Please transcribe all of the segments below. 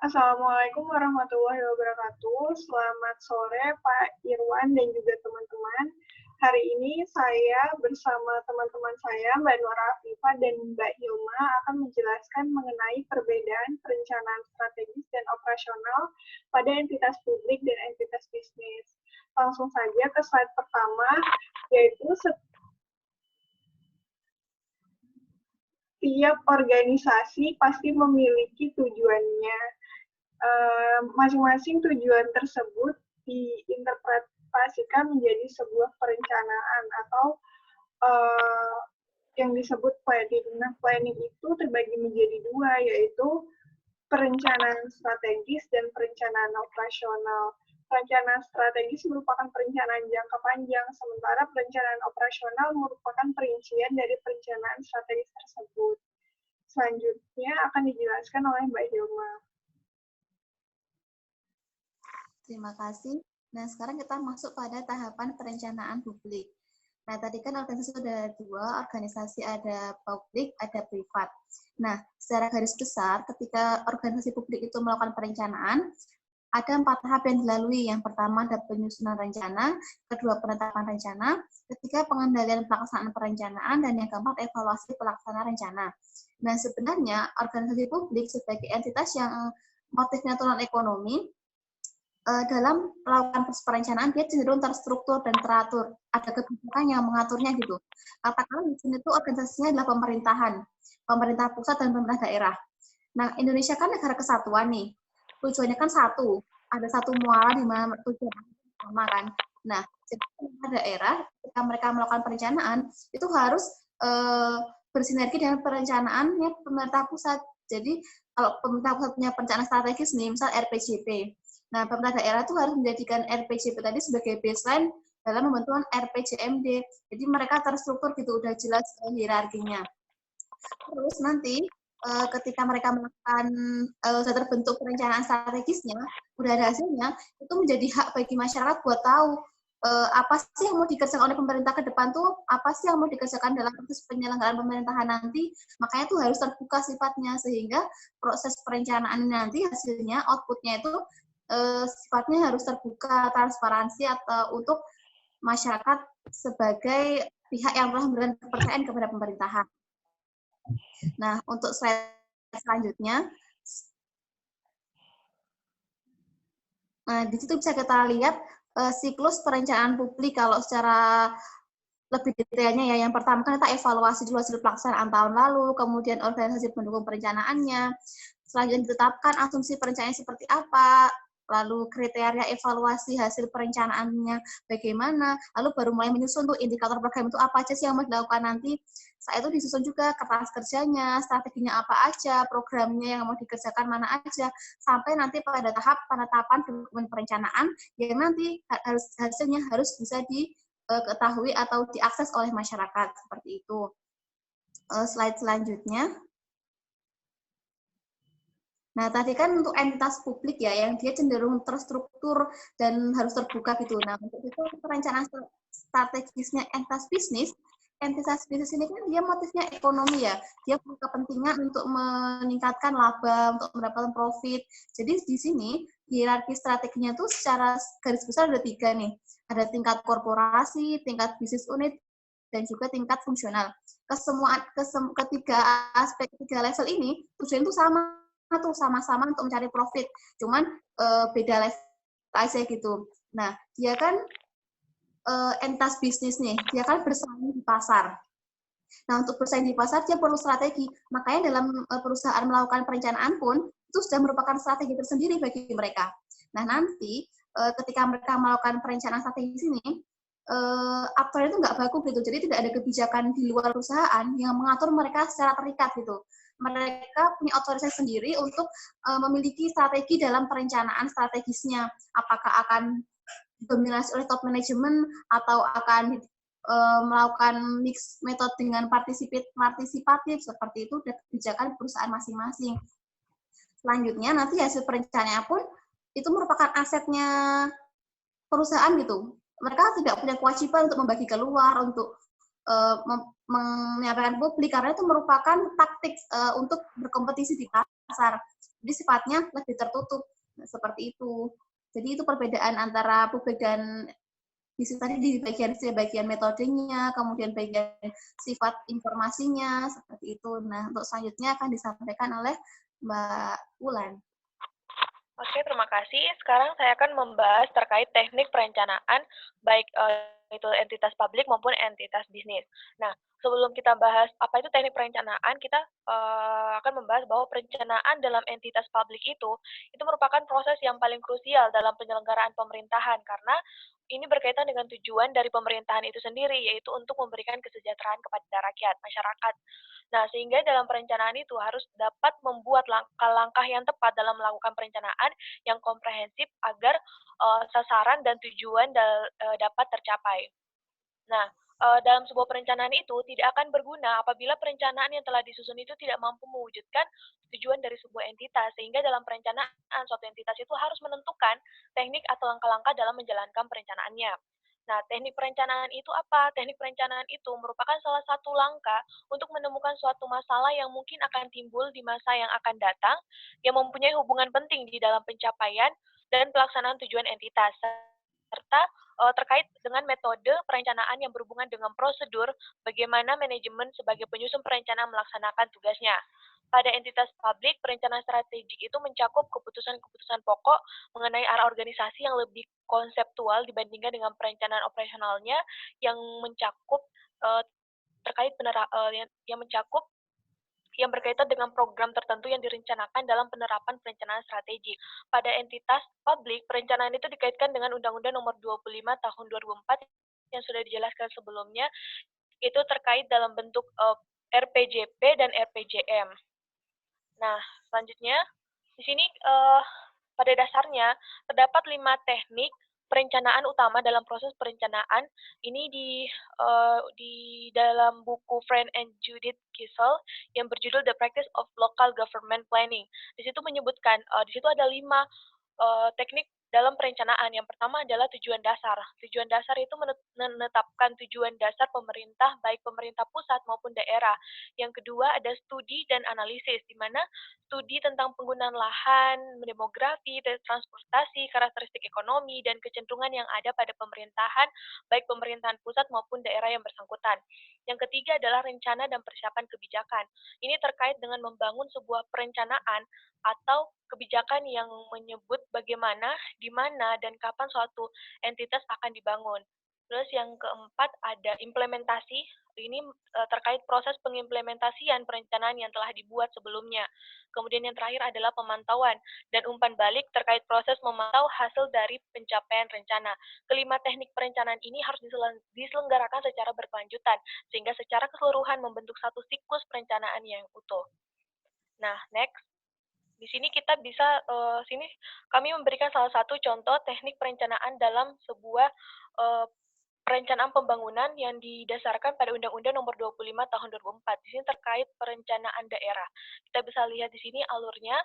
Assalamualaikum warahmatullahi wabarakatuh. Selamat sore Pak Irwan dan juga teman-teman. Hari ini saya bersama teman-teman saya, Mbak Nora Afifah dan Mbak Hilma, akan menjelaskan mengenai perbedaan perencanaan strategis dan operasional pada entitas publik dan entitas bisnis. Langsung saja ke slide pertama, yaitu setiap organisasi pasti memiliki tujuannya. Masing-masing tujuan tersebut diinterpretasikan menjadi sebuah perencanaan atau yang disebut planning. Nah, planning itu terbagi menjadi dua, yaitu perencanaan strategis dan perencanaan operasional. Perencanaan strategis merupakan perencanaan jangka panjang, sementara perencanaan operasional merupakan perincian dari perencanaan strategis tersebut. Selanjutnya akan dijelaskan oleh Mbak Hilma. Terima kasih. Nah, sekarang kita masuk pada tahapan perencanaan publik. Nah, tadi kan organisasi ada dua, organisasi ada publik, ada privat. Nah, secara garis besar, ketika organisasi publik itu melakukan perencanaan, ada 4 tahap yang dilalui. Yang pertama ada penyusunan rencana, kedua penetapan rencana, ketiga pengendalian pelaksanaan perencanaan, dan yang keempat evaluasi pelaksanaan rencana. Nah, sebenarnya organisasi publik sebagai entitas yang motifnya turun ekonomi, dalam melakukan perencanaan dia cenderung terstruktur dan teratur. Ada kebijakan yang mengaturnya gitu. Katakanlah di sini tuh organisasinya adalah pemerintahan, pemerintah pusat dan pemerintah daerah. Nah, Indonesia kan negara kesatuan nih. Tujuannya kan satu, ada satu muara di mana tujuan sama kan. Nah, jadi pemerintah daerah ketika mereka melakukan perencanaan itu harus bersinergi dengan perencanaannya pemerintah pusat. Jadi kalau pemerintah pusat punya perencanaan strategis nih, misal RPJP. Nah, pemerintah daerah itu harus menjadikan RPJP tadi sebagai baseline dalam pembentukan RPJMD. Jadi mereka terstruktur gitu, udah jelas hierarkinya. Terus nanti ketika mereka melakukan sudah terbentuk perencanaan strategisnya, udah ada hasilnya, itu menjadi hak bagi masyarakat buat tahu apa sih yang mau dikerjakan oleh pemerintah ke depan tuh, apa sih yang mau dikerjakan dalam proses penyelenggaraan pemerintahan nanti. Makanya tuh harus terbuka sifatnya, sehingga proses perencanaan nanti hasilnya, outputnya itu sifatnya harus terbuka, transparansi atau untuk masyarakat sebagai pihak yang telah memberikan kepercayaan kepada pemerintahan. Nah, untuk slide selanjutnya, di situ bisa kita lihat siklus perencanaan publik kalau secara lebih detailnya ya. Yang pertama kan kita evaluasi dulu hasil pelaksanaan tahun lalu, kemudian organisasi pendukung perencanaannya, selanjutnya ditetapkan asumsi perencanaan seperti apa, lalu kriteria evaluasi hasil perencanaannya bagaimana, lalu baru mulai menyusun tuh indikator program itu apa aja sih yang mau dilakukan nanti. Saat itu disusun juga kertas kerjanya, strateginya apa aja, programnya yang mau dikerjakan mana aja, sampai nanti pada tahap penetapan dokumen perencanaan yang nanti hasilnya harus bisa diketahui atau diakses oleh masyarakat, seperti itu. Slide selanjutnya. Nah, tadi kan untuk entitas publik ya, yang dia cenderung terstruktur dan harus terbuka gitu. Nah, untuk itu perencanaan strategisnya entitas bisnis ini kan dia motifnya ekonomi ya. Dia punya kepentingan untuk meningkatkan laba, untuk mendapatkan profit. Jadi di sini hierarki strateginya tuh secara garis besar ada 3 nih. Ada tingkat korporasi, tingkat bisnis unit, dan juga tingkat fungsional. Ketiga aspek, 3 level ini tujuan itu sama-sama untuk mencari profit, cuman beda level aja gitu. Nah, dia kan entitas bisnis nih, dia kan bersaing di pasar. Nah, untuk bersaing di pasar dia perlu strategi. Makanya dalam perusahaan melakukan perencanaan pun itu sudah merupakan strategi tersendiri bagi mereka. Nah, nanti ketika mereka melakukan perencanaan strategi ini, aktor itu nggak baku gitu, jadi tidak ada kebijakan di luar perusahaan yang mengatur mereka secara terikat gitu. Mereka punya otoritas sendiri untuk memiliki strategi dalam perencanaan strategisnya. Apakah akan didominasi oleh top management atau akan melakukan mix metode dengan partisipatif seperti itu, dan kebijakan perusahaan masing-masing. Selanjutnya nanti hasil perencanaannya pun itu merupakan asetnya perusahaan gitu. Mereka tidak punya kewajiban untuk membagi keluar, untuk menyampaikan publik, karena itu merupakan taktik untuk berkompetisi di pasar. Jadi sifatnya lebih tertutup, seperti itu. Jadi itu perbedaan antara publik dan bisnis tadi di bagian metodenya, kemudian bagian sifat informasinya, seperti itu. Nah, untuk selanjutnya akan disampaikan oleh Mbak Wulan. Oke, terima kasih. Sekarang saya akan membahas terkait teknik perencanaan, baik itu entitas publik maupun entitas bisnis. Nah, sebelum kita bahas apa itu teknik perencanaan, kita akan membahas bahwa perencanaan dalam entitas publik itu merupakan proses yang paling krusial dalam penyelenggaraan pemerintahan, karena ini berkaitan dengan tujuan dari pemerintahan itu sendiri, yaitu untuk memberikan kesejahteraan kepada rakyat, masyarakat. Nah, sehingga dalam perencanaan itu harus dapat membuat langkah-langkah yang tepat dalam melakukan perencanaan yang komprehensif agar sasaran dan tujuan dapat tercapai. Nah, dalam sebuah perencanaan itu tidak akan berguna apabila perencanaan yang telah disusun itu tidak mampu mewujudkan tujuan dari sebuah entitas, sehingga dalam perencanaan suatu entitas itu harus menentukan teknik atau langkah-langkah dalam menjalankan perencanaannya. Nah, teknik perencanaan itu apa? Teknik perencanaan itu merupakan salah satu langkah untuk menemukan suatu masalah yang mungkin akan timbul di masa yang akan datang, yang mempunyai hubungan penting di dalam pencapaian dan pelaksanaan tujuan entitas, serta terkait dengan metode perencanaan yang berhubungan dengan prosedur bagaimana manajemen sebagai penyusun perencanaan melaksanakan tugasnya. Pada entitas publik, perencanaan strategik itu mencakup keputusan-keputusan pokok mengenai arah organisasi yang lebih konseptual dibandingkan dengan perencanaan operasionalnya yang mencakup terkait yang mencakup yang berkaitan dengan program tertentu yang direncanakan dalam penerapan perencanaan strategik. Pada entitas publik, perencanaan itu dikaitkan dengan Undang-Undang Nomor 25 Tahun 2004 yang sudah dijelaskan sebelumnya, itu terkait dalam bentuk RPJP dan RPJM. Nah, selanjutnya, di sini pada dasarnya terdapat 5 teknik perencanaan utama dalam proses perencanaan. Ini di dalam buku Friend and Judith Kissel yang berjudul The Practice of Local Government Planning. Di situ menyebutkan, di situ ada 5 teknik dalam perencanaan. Yang pertama adalah tujuan dasar. Tujuan dasar itu menetapkan tujuan dasar pemerintah, baik pemerintah pusat maupun daerah. Yang kedua ada studi dan analisis, di mana studi tentang penggunaan lahan, demografi, transportasi, karakteristik ekonomi, dan kecenderungan yang ada pada pemerintahan, baik pemerintahan pusat maupun daerah yang bersangkutan. Yang ketiga adalah rencana dan persiapan kebijakan. Ini terkait dengan membangun sebuah perencanaan atau kebijakan yang menyebut bagaimana, di mana, dan kapan suatu entitas akan dibangun. Terus yang keempat ada implementasi. Ini terkait proses pengimplementasian perencanaan yang telah dibuat sebelumnya. Kemudian yang terakhir adalah pemantauan dan umpan balik terkait proses memantau hasil dari pencapaian rencana. Kelima teknik perencanaan ini harus diselenggarakan secara berkelanjutan, sehingga secara keseluruhan membentuk satu siklus perencanaan yang utuh. Nah, next. Di sini kita bisa, kami memberikan salah satu contoh teknik perencanaan dalam sebuah perencanaan pembangunan yang didasarkan pada Undang-Undang Nomor 25 Tahun 2004. Di sini terkait perencanaan daerah. Kita bisa lihat di sini alurnya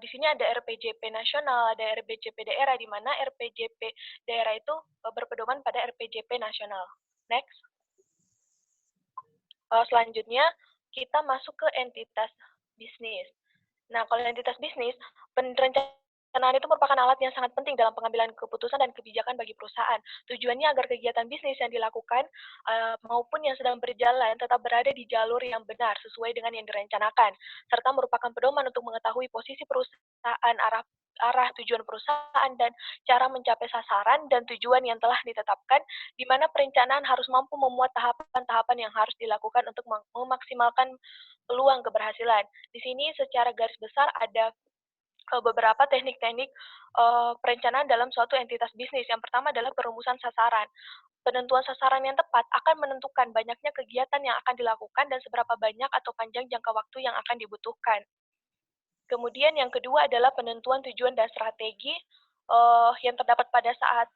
di sini ada RPJP nasional, ada RPJP daerah, di mana RPJP daerah itu berpedoman pada RPJP nasional. Next. Selanjutnya kita masuk ke entitas bisnis. Nah, kalau entitas bisnis, perencanaan itu merupakan alat yang sangat penting dalam pengambilan keputusan dan kebijakan bagi perusahaan. Tujuannya agar kegiatan bisnis yang dilakukan maupun yang sedang berjalan tetap berada di jalur yang benar sesuai dengan yang direncanakan, serta merupakan pedoman untuk mengetahui posisi perusahaan, arah tujuan perusahaan, dan cara mencapai sasaran dan tujuan yang telah ditetapkan, di mana perencanaan harus mampu memuat tahapan-tahapan yang harus dilakukan untuk memaksimalkan peluang keberhasilan. Di sini secara garis besar ada beberapa teknik-teknik perencanaan dalam suatu entitas bisnis. Yang pertama adalah perumusan sasaran. Penentuan sasaran yang tepat akan menentukan banyaknya kegiatan yang akan dilakukan dan seberapa banyak atau panjang jangka waktu yang akan dibutuhkan. Kemudian yang kedua adalah penentuan tujuan dan strategi yang terdapat pada saat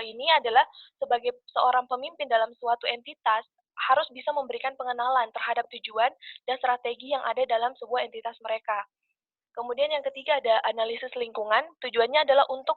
ini adalah sebagai seorang pemimpin dalam suatu entitas harus bisa memberikan pengenalan terhadap tujuan dan strategi yang ada dalam sebuah entitas mereka. Kemudian yang ketiga ada analisis lingkungan. Tujuannya adalah untuk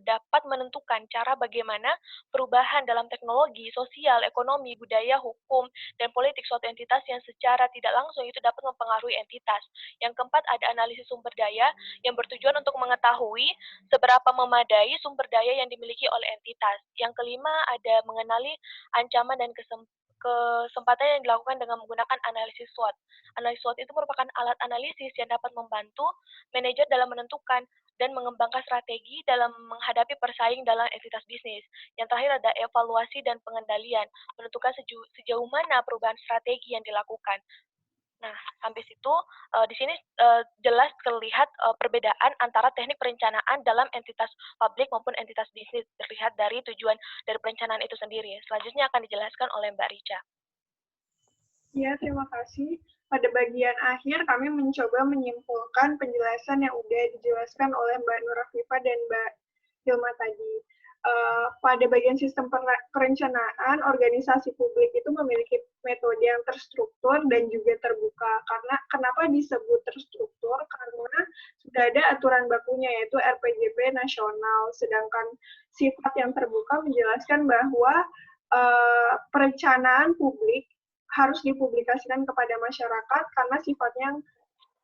dapat menentukan cara bagaimana perubahan dalam teknologi, sosial, ekonomi, budaya, hukum, dan politik suatu entitas yang secara tidak langsung itu dapat mempengaruhi entitas. Yang keempat, ada analisis sumber daya yang bertujuan untuk mengetahui seberapa memadai sumber daya yang dimiliki oleh entitas. Yang kelima, ada mengenali ancaman dan kesempatan yang dilakukan dengan menggunakan analisis SWOT. Analisis SWOT itu merupakan alat analisis yang dapat membantu manajer dalam menentukan dan mengembangkan strategi dalam menghadapi persaing dalam entitas bisnis. Yang terakhir ada evaluasi dan pengendalian, menentukan sejauh mana perubahan strategi yang dilakukan. Nah, sampai situ di sini jelas terlihat perbedaan antara teknik perencanaan dalam entitas publik maupun entitas bisnis, terlihat dari tujuan dari perencanaan itu sendiri. Selanjutnya akan dijelaskan oleh Mbak Rica. Ya, terima kasih. Pada bagian akhir, kami mencoba menyimpulkan penjelasan yang sudah dijelaskan oleh Mbak Nur Afifa dan Mbak Hilma tadi. Pada bagian sistem perencanaan, organisasi publik itu memiliki metode yang terstruktur dan juga terbuka. Karena kenapa disebut terstruktur? Karena sudah ada aturan bakunya, yaitu RPJP nasional. Sedangkan sifat yang terbuka menjelaskan bahwa perencanaan publik harus dipublikasikan kepada masyarakat karena sifatnya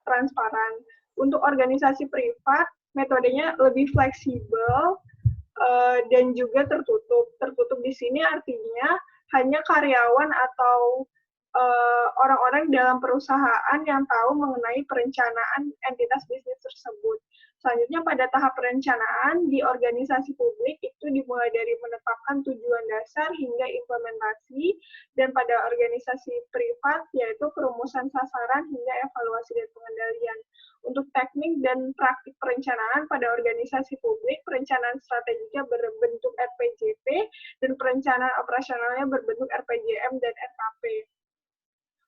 transparan. Untuk organisasi privat, metodenya lebih fleksibel dan juga tertutup. Tertutup di sini artinya hanya karyawan atau orang-orang dalam perusahaan yang tahu mengenai perencanaan entitas bisnis tersebut. Selanjutnya pada tahap perencanaan di organisasi publik itu dimulai dari menetapkan tujuan dasar hingga implementasi, dan pada organisasi privat yaitu perumusan sasaran hingga evaluasi dan pengendalian. Untuk teknik dan praktik perencanaan pada organisasi publik, perencanaan strategiknya berbentuk RPJP dan perencanaan operasionalnya berbentuk RPJM dan RKP.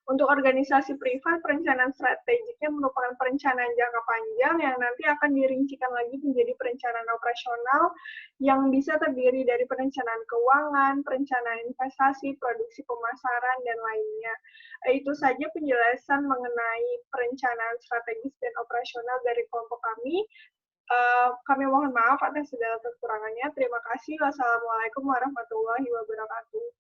Untuk organisasi privat, perencanaan strategiknya merupakan perencanaan jangka panjang yang nanti akan dirincikan lagi menjadi perencanaan operasional yang bisa terdiri dari perencanaan keuangan, perencanaan investasi, produksi pemasaran, dan lainnya. Itu saja penjelasan mengenai perencanaan strategis dan operasional dari kelompok kami. Kami mohon maaf atas segala kekurangannya. Terima kasih. Wassalamualaikum warahmatullahi wabarakatuh.